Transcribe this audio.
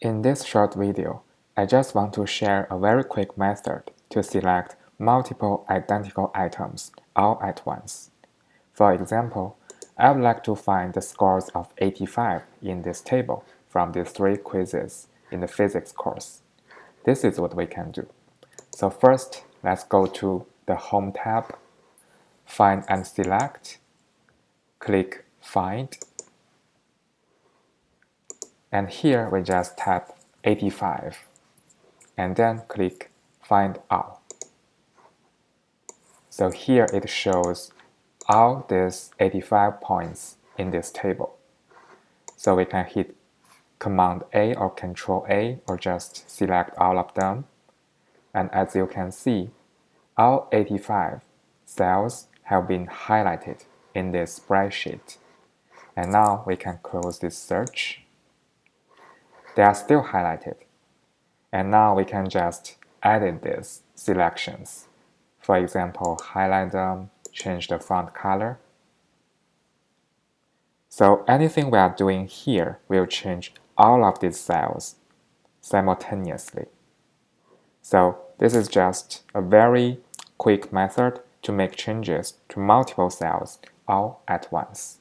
In this short video, I just want to share a very quick method to select multiple identical items all at once. For example, I would like to find the scores of 85 in this table from these 3 quizzes in the physics course. This is what we can do. So first, let's go to the Home tab, Find and Select, click Find, and here we just tap 85 and then click Find All. So here it shows all these 85 points in this table. So we can hit Command A or Control A or just select all of them. And as you can see, all 85 cells have been highlighted in this spreadsheet. And now we can close this search. They are still highlighted. And now we can just edit these selections. For example, highlight them, change the font color. So anything we are doing here will change all of these cells simultaneously. So this is just a very quick method to make changes to multiple cells all at once.